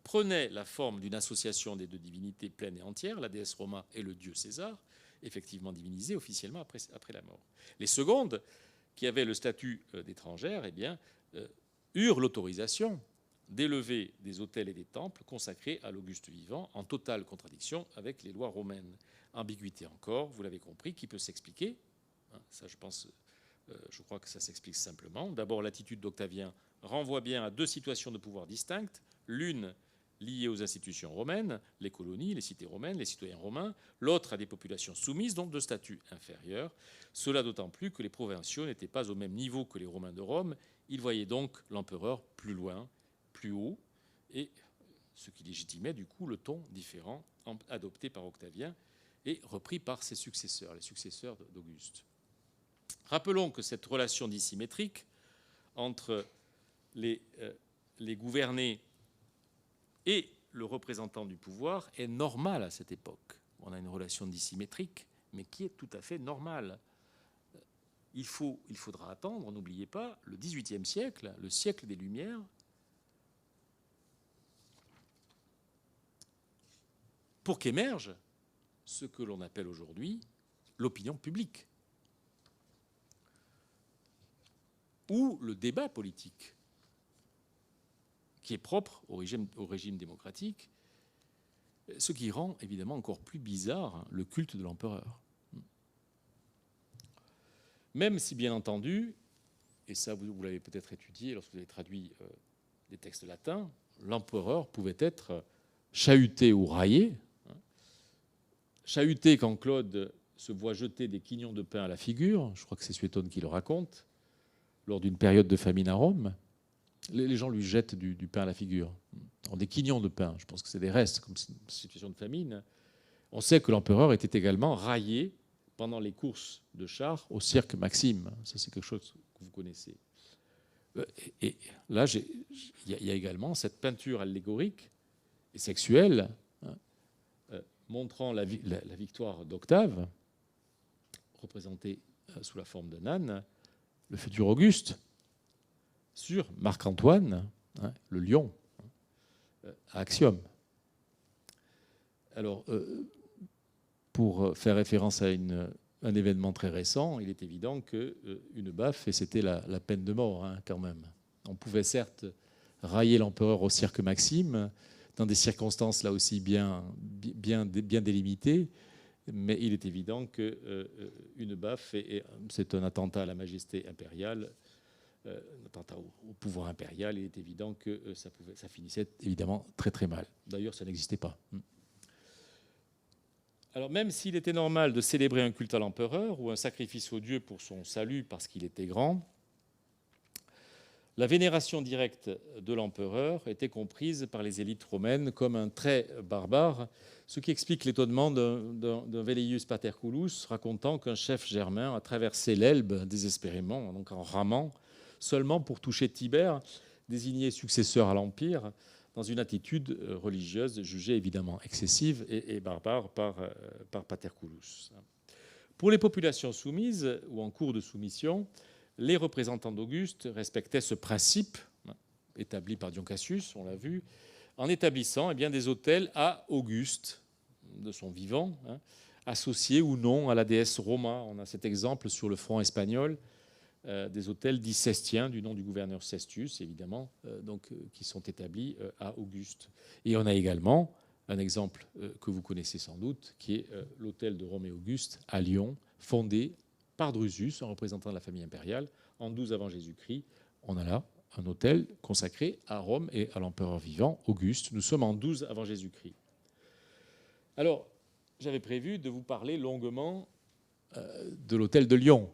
prenait la forme d'une association des deux divinités pleines et entières, la déesse Roma et le dieu César, effectivement divinisés officiellement après la mort. Les secondes, qui avaient le statut d'étrangères, eurent l'autorisation d'élever des autels et des temples consacrés à l'Auguste vivant, en totale contradiction avec les lois romaines. Ambiguïté encore, vous l'avez compris, qui peut s'expliquer. Ça, je crois que ça s'explique simplement. D'abord, l'attitude d'Octavien renvoie bien à deux situations de pouvoir distinctes, l'une liée aux institutions romaines, les colonies, les cités romaines, les citoyens romains, l'autre à des populations soumises, donc de statut inférieur. Cela d'autant plus que les provinciaux n'étaient pas au même niveau que les Romains de Rome. Ils voyaient donc l'empereur plus loin, plus haut, et ce qui légitimait du coup le ton différent adopté par Octavien et repris par ses successeurs, les successeurs d'Auguste. Rappelons que cette relation dissymétrique entre les gouvernés et le représentant du pouvoir est normale à cette époque. On a une relation dissymétrique, mais qui est tout à fait normale. Il faudra attendre, n'oubliez pas, le XVIIIe siècle, le siècle des Lumières, pour qu'émerge ce que l'on appelle aujourd'hui l'opinion publique, ou le débat politique, qui est propre au régime démocratique, ce qui rend évidemment encore plus bizarre le culte de l'empereur. Même si, bien entendu, et ça vous l'avez peut-être étudié lorsque vous avez traduit des textes latins, l'empereur pouvait être chahuté ou raillé. Chahuté quand Claude se voit jeter des quignons de pain à la figure, je crois que c'est Suétone qui le raconte, lors d'une période de famine à Rome. Les gens lui jettent du pain à la figure. Alors, des quignons de pain, je pense que c'est des restes, comme c'est une situation de famine. On sait que l'empereur était également raillé pendant les courses de chars au cirque Maxime. Ça, c'est quelque chose que vous connaissez. Et là, il y a également cette peinture allégorique et sexuelle montrant la victoire d'Octave, représentée sous la forme d'un âne, le futur Auguste, sur Marc-Antoine, le lion, à Axiome. Alors, pour faire référence à une un événement très récent, il est évident qu'une baffe, et c'était la peine de mort quand même. On pouvait certes railler l'empereur au cirque Maxime, dans des circonstances là aussi bien délimitées, mais il est évident qu'une baffe, c'est un attentat à la majesté impériale, un attentat au pouvoir impérial, il est évident que ça finissait évidemment très très mal. D'ailleurs, ça n'existait pas. Alors même s'il était normal de célébrer un culte à l'empereur ou un sacrifice au dieu pour son salut parce qu'il était grand, la vénération directe de l'empereur était comprise par les élites romaines comme un trait barbare, ce qui explique l'étonnement d'un Velleius Paterculus racontant qu'un chef germain a traversé l'Elbe désespérément, donc en ramant, seulement pour toucher Tibère, désigné successeur à l'Empire, dans une attitude religieuse jugée évidemment excessive et barbare par Paterculus. Pour les populations soumises ou en cours de soumission, les représentants d'Auguste respectaient ce principe, établi par Dion Cassius, on l'a vu, en établissant des autels à Auguste, de son vivant, associés ou non à la déesse Roma. On a cet exemple sur le front espagnol, des autels dits cestiens, du nom du gouverneur Cestius, évidemment, qui sont établis à Auguste. Et on a également un exemple que vous connaissez sans doute, qui est l'hôtel de Rome et Auguste à Lyon, fondé par Drusus, un représentant de la famille impériale, en 12 avant Jésus-Christ. On a là un hôtel consacré à Rome et à l'empereur vivant, Auguste. Nous sommes en 12 avant Jésus-Christ. Alors, j'avais prévu de vous parler longuement de l'hôtel de Lyon.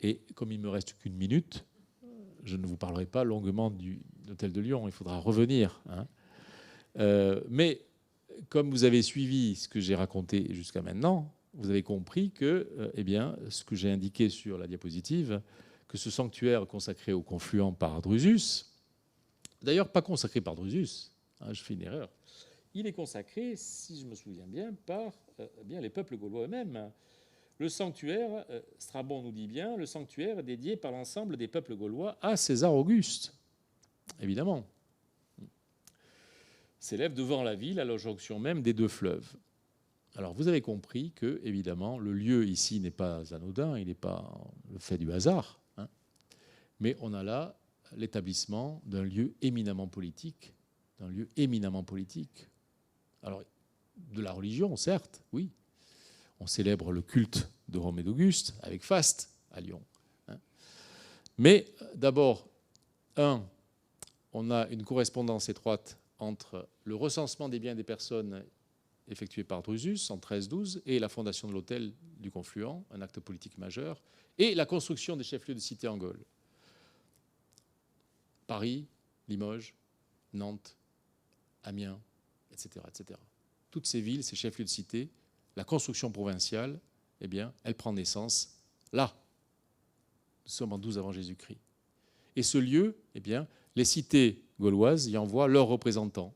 Et comme il ne me reste qu'une minute, je ne vous parlerai pas longuement de l'hôtel de Lyon. Il faudra revenir. Mais comme vous avez suivi ce que j'ai raconté jusqu'à maintenant, vous avez compris que, ce que j'ai indiqué sur la diapositive, que ce sanctuaire consacré au confluent par Drusus, d'ailleurs pas consacré par Drusus, je fais une erreur, il est consacré, si je me souviens bien, par les peuples gaulois eux-mêmes. Le sanctuaire, Strabon nous dit bien, le sanctuaire est dédié par l'ensemble des peuples gaulois à César Auguste, évidemment. S'élève devant la ville à la jonction même des deux fleuves. Alors vous avez compris que, évidemment, le lieu ici n'est pas anodin, il n'est pas le fait du hasard, mais on a là l'établissement d'un lieu éminemment politique, Alors, de la religion, certes, oui. On célèbre le culte de Rome et d'Auguste avec faste à Lyon. Mais d'abord, on a une correspondance étroite entre le recensement des biens et des personnes effectué par Drusus en 1312 et la fondation de l'hôtel du Confluent, un acte politique majeur, et la construction des chefs-lieux de cité en Gaule. Paris, Limoges, Nantes, Amiens, etc., etc. Toutes ces villes, ces chefs-lieux de cité, la construction provinciale, elle prend naissance là. Nous sommes en 12 avant Jésus-Christ. Et ce lieu, les cités gauloises y envoient leurs représentants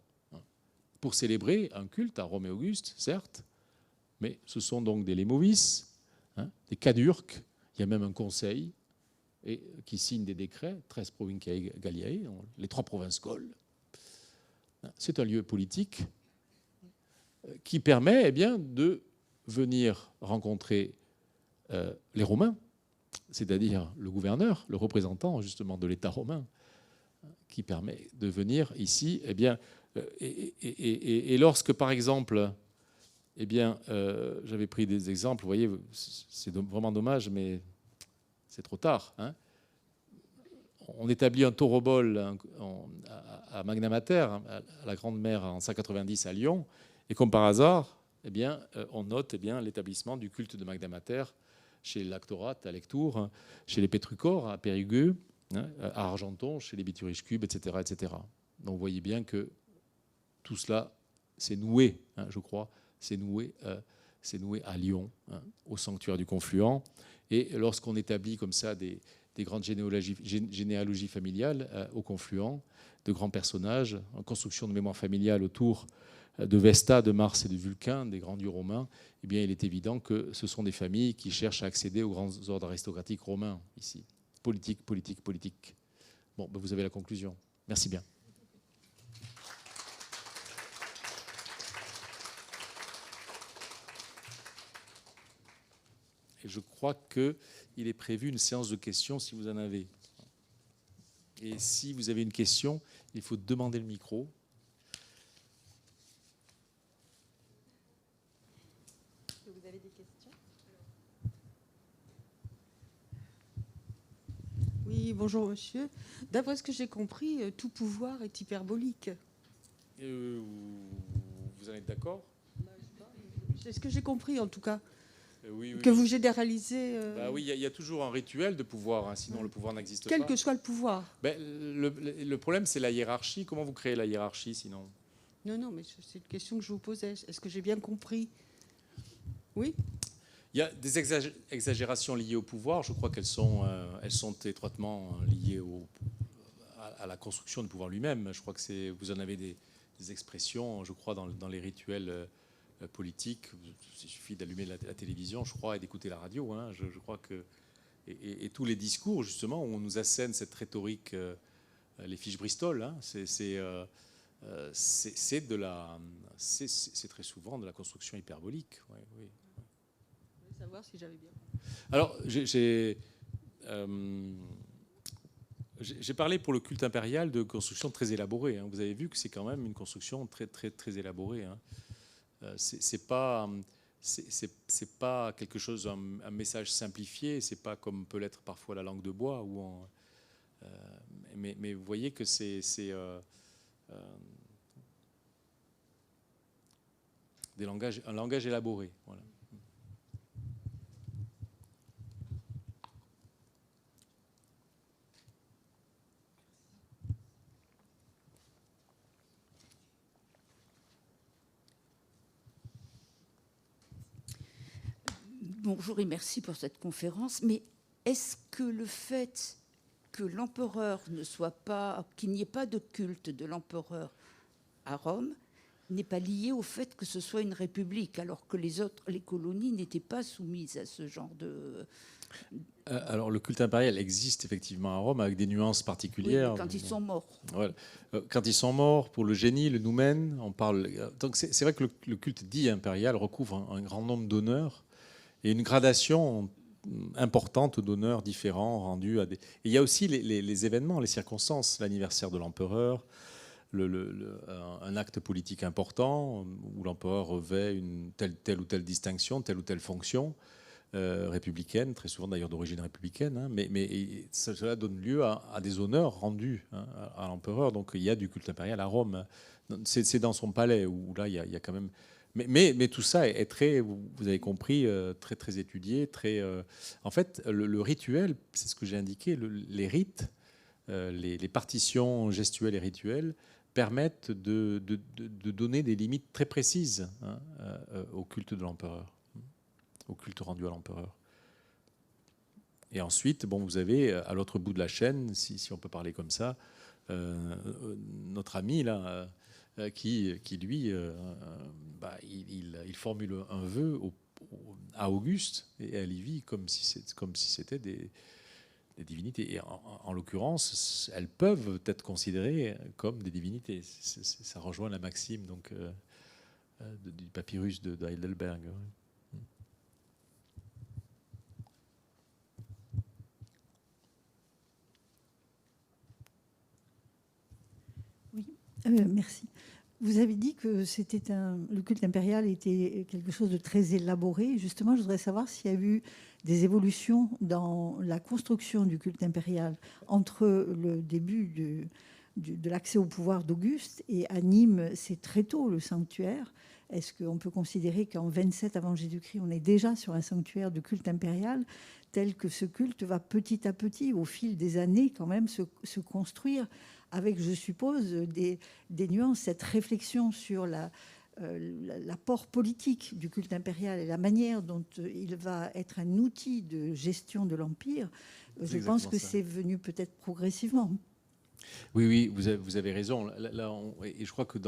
pour célébrer un culte à Rome et Auguste, certes, mais ce sont donc des lémovis, des cadurques, il y a même un conseil qui signe des décrets, 13 provinciae Galliae, les 3 provinces gaules. C'est un lieu politique qui permet de venir rencontrer les Romains, c'est-à-dire le gouverneur, le représentant justement de l'État romain, qui permet de venir ici, et lorsque, par exemple, j'avais pris des exemples, vous voyez, c'est vraiment dommage, mais c'est trop tard. On établit un taurobol à Magna Mater, à la Grande Mère en 190 à Lyon, et comme par hasard, on note l'établissement du culte de Magna Mater chez les Lactorates à Lectoure, chez les Pétrucores à Périgueux, à Argenton, chez les Bituriges-Cubes, etc., etc. Donc vous voyez bien que tout cela s'est noué, je crois, s'est noué à Lyon, au sanctuaire du Confluent. Et lorsqu'on établit comme ça des grandes généalogies familiales au Confluent, de grands personnages, en construction de mémoire familiale autour de Vesta, de Mars et de Vulcain, des grands dieux romains, il est évident que ce sont des familles qui cherchent à accéder aux grands ordres aristocratiques romains ici. Politique, politique, politique. Bon, vous avez la conclusion. Merci bien. Et je crois qu'il est prévu une séance de questions si vous en avez. Et si vous avez une question, il faut demander le micro. Vous avez des questions? Oui, bonjour monsieur. D'après ce que j'ai compris, tout pouvoir est hyperbolique. Vous en êtes d'accord? C'est ce que j'ai compris en tout cas. Oui, oui. Que vous généralisez. Oui, il y a toujours un rituel de pouvoir, hein, sinon le pouvoir n'existe pas. Quel que soit le pouvoir. Le problème, c'est la hiérarchie. Comment vous créez la hiérarchie sinon? Non, mais c'est une question que je vous posais. Est-ce que j'ai bien compris? Oui. Il y a des exagérations liées au pouvoir. Je crois qu'elles sont étroitement liées à la construction du pouvoir lui-même. Je crois que vous en avez des expressions, je crois, dans les rituels politiques. Il suffit d'allumer la télévision, je crois, et d'écouter la radio. Hein. Je crois que et tous les discours, justement, où on nous assène cette rhétorique, les fiches Bristol, hein, c'est très souvent de la construction hyperbolique. Oui, oui. Je voulais savoir si j'avais bien. Alors, j'ai parlé pour le culte impérial de construction très élaborée. Hein. Vous avez vu que c'est quand même une construction très, très, très élaborée. Hein. C'est pas quelque chose, un message simplifié. C'est pas comme peut l'être parfois la langue de bois. Mais vous voyez que c'est un langage élaboré. Voilà. Bonjour et merci pour cette conférence. Mais est-ce que le fait que l'empereur ne soit pas, qu'il n'y ait pas de culte de l'empereur à Rome, n'est pas lié au fait que ce soit une république, alors que les colonies n'étaient pas soumises à ce genre de... Alors le culte impérial existe effectivement à Rome avec des nuances particulières. Oui, quand ils sont morts. Voilà. Quand ils sont morts, pour le génie, le noumen, on parle. Donc c'est vrai que le culte dit impérial recouvre un grand nombre d'honneurs et une gradation importante d'honneurs différents rendus à des. Et il y a aussi les événements, les circonstances, l'anniversaire de l'empereur, un acte politique important où l'empereur revêt une telle ou telle distinction, telle ou telle fonction. Républicaine, très souvent d'ailleurs d'origine républicaine, hein, mais cela donne lieu à des honneurs rendus, hein, à l'empereur. Donc il y a du culte impérial à Rome. C'est dans son palais où là il y a quand même. Mais tout ça est très, vous avez compris, très très étudié, très. En fait, le rituel, c'est ce que j'ai indiqué, les rites, les partitions gestuelles et rituelles permettent de donner des limites très précises, hein, au culte de l'empereur, au culte rendu à l'empereur. Et ensuite, bon, vous avez à l'autre bout de la chaîne, si on peut parler comme ça, notre ami là, qui lui, il formule un vœu à Auguste et à Livie comme si c'était des divinités. Et en l'occurrence, elles peuvent être considérées comme des divinités. Ça rejoint la maxime donc du papyrus de Heidelberg. Merci. Vous avez dit que le culte impérial était quelque chose de très élaboré. Justement, je voudrais savoir s'il y a eu des évolutions dans la construction du culte impérial entre le début de l'accès au pouvoir d'Auguste et à Nîmes, c'est très tôt le sanctuaire. Est-ce qu'on peut considérer qu'en 27 avant Jésus-Christ, on est déjà sur un sanctuaire de culte impérial tel que ce culte va petit à petit, au fil des années, quand même se construire avec, je suppose, des nuances, cette réflexion sur l'apport politique du culte impérial et la manière dont il va être un outil de gestion de l'Empire. Je pense que c'est venu peut-être progressivement. Oui, vous avez raison. Et je crois que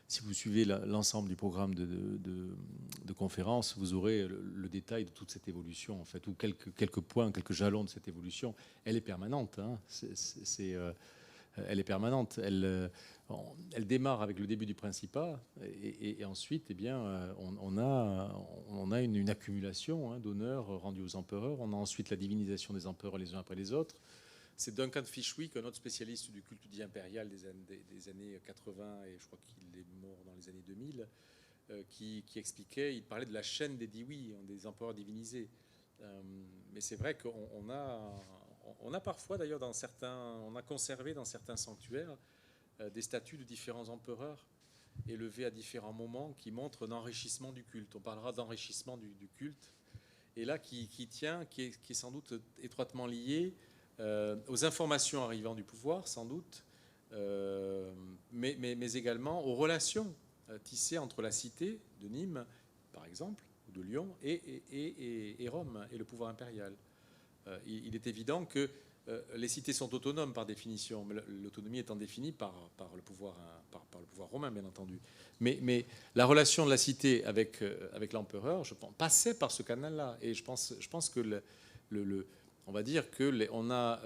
si vous suivez l'ensemble du programme de conférences, vous aurez le détail de toute cette évolution, en fait, ou quelques points, quelques jalons de cette évolution. Elle est permanente. Hein. elle est permanente. Elle démarre avec le début du Principat et ensuite, eh bien, on a une accumulation d'honneurs rendus aux empereurs. On a ensuite la divinisation des empereurs les uns après les autres. C'est Duncan Fishwick, un autre spécialiste du culte dit impérial des années 80, et je crois qu'il est mort dans les années 2000, qui expliquait, il parlait de la chaîne des Dewey, des empereurs divinisés. Mais c'est vrai qu'on a parfois, d'ailleurs, on a conservé dans certains sanctuaires des statues de différents empereurs élevés à différents moments qui montrent un enrichissement du culte. On parlera d'enrichissement du culte. Et là, qui est sans doute étroitement lié aux informations arrivant du pouvoir, sans doute, mais également aux relations tissées entre la cité de Nîmes, par exemple, ou de Lyon, et Rome, et le pouvoir impérial. Il est évident que les cités sont autonomes par définition, mais l'autonomie étant définie par le pouvoir romain, bien entendu. Mais la relation de la cité avec l'empereur, je pense, passait par ce canal-là. Et je pense que on va dire que on a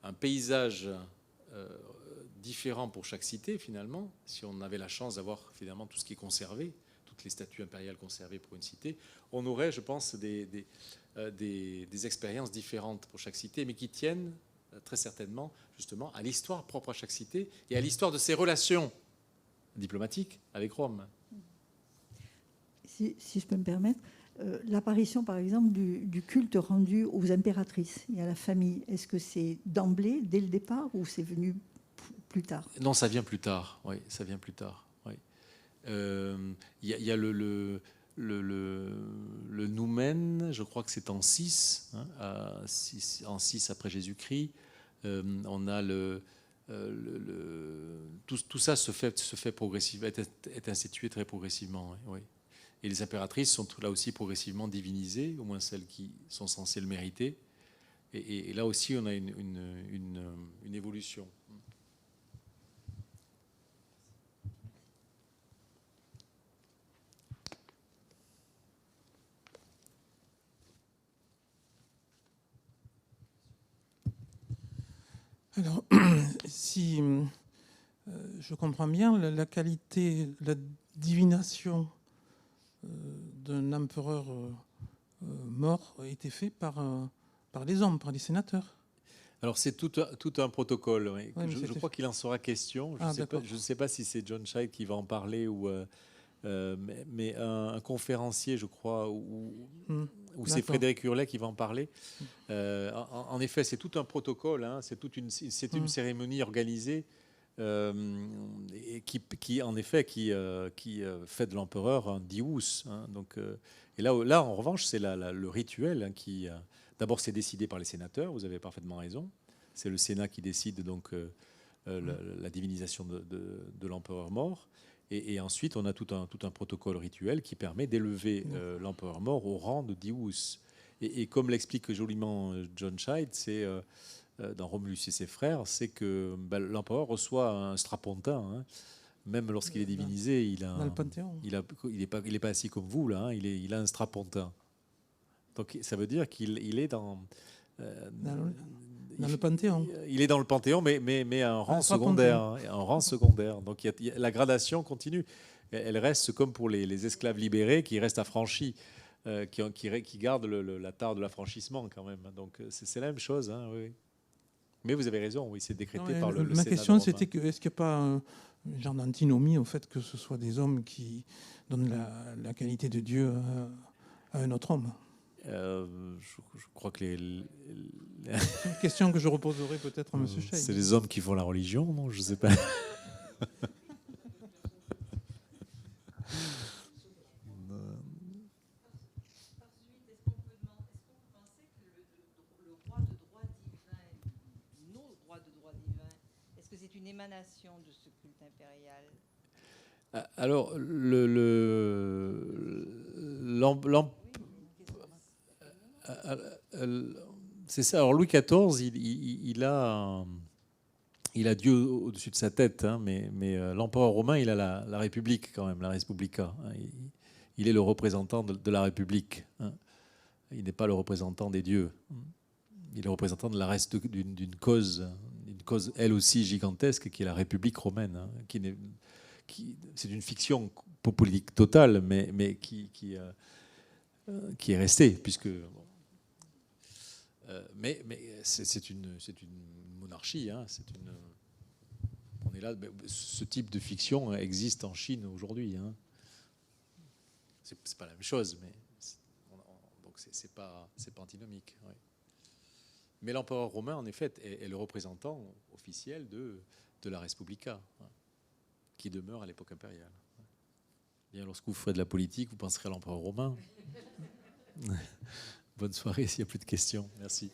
un paysage différent pour chaque cité, finalement. Si on avait la chance d'avoir finalement tout ce qui est conservé, toutes les statues impériales conservées pour une cité, on aurait, je pense, des expériences différentes pour chaque cité, mais qui tiennent très certainement justement à l'histoire propre à chaque cité et à l'histoire de ses relations diplomatiques avec Rome. Si je peux me permettre, l'apparition par exemple du culte rendu aux impératrices et à la famille, est-ce que c'est d'emblée, dès le départ, ou c'est venu plus tard? Non, ça vient plus tard, oui, ça vient plus tard. Oui. Y a le noumen, je crois que c'est en 6, en 6 après Jésus-Christ. On a tout ça se fait progressivement, est institué très progressivement. Oui. Et les impératrices sont là aussi progressivement divinisées, au moins celles qui sont censées le mériter. Et là aussi, on a une évolution. Alors, si je comprends bien, la qualité, la divination d'un empereur mort a été faite par les hommes, par les sénateurs. Alors c'est tout un protocole. Oui. Ouais, je crois qu'il en sera question. Je ne sais pas si c'est John Scheid qui va en parler ou mais un conférencier, je crois, ou c'est Frédéric Hurlet qui va en parler. En effet, c'est tout un protocole. Hein, c'est une cérémonie organisée et qui en effet fait de l'empereur un dius. Hein, donc, et là, en revanche, c'est le rituel hein, qui d'abord c'est décidé par les sénateurs. Vous avez parfaitement raison. C'est le Sénat qui décide donc la divinisation de l'empereur mort. Et ensuite, on a tout un protocole rituel qui permet d'élever l'empereur mort au rang de dius. Et comme l'explique joliment John Scheid, c'est dans Romulus et ses frères, c'est que l'empereur reçoit un strapontin. Hein. Même lorsqu'il est divinisé, il est pas assis comme vous là. Hein, il a un strapontin. Donc ça veut dire qu'il est dans le Panthéon. Il est dans le Panthéon, mais à un rang secondaire. Hein, un rang secondaire. Donc la gradation continue. Elle reste comme pour les esclaves libérés qui restent affranchis, qui gardent la tare de l'affranchissement quand même. Donc c'est la même chose. Hein, oui. Mais vous avez raison, oui, c'est décrété par le Sénat. Ma question, c'était est-ce qu'il n'y a pas un genre d'antinomie au fait que ce soit des hommes qui donnent la qualité de Dieu à un autre homme? Je crois que C'est une question que je reposerai peut-être à M. Scheid. C'est les hommes qui font la religion, non? Je ne sais pas. Est-ce que c'est une émanation de ce culte impérial? Alors, c'est ça. Alors Louis XIV, il a Dieu au-dessus de sa tête, hein, mais l'empereur romain, il a la République quand même, la Respublica. Hein, il est le représentant de la République. Hein. Il n'est pas le représentant des dieux. Il est le représentant de la reste d'une cause cause elle aussi gigantesque, qui est la République romaine, hein, c'est une fiction politique totale, mais qui est restée, puisque... Bon, mais c'est une monarchie, hein, on est là. Ce type de fiction existe en Chine aujourd'hui. Hein. C'est pas la même chose, mais donc c'est pas antinomique. Ouais. Mais l'empereur romain, en effet, est le représentant officiel de la Respublica, hein, qui demeure à l'époque impériale. Bien, lorsque vous ferez de la politique, vous penserez à l'empereur romain. Bonne soirée s'il n'y a plus de questions. Merci.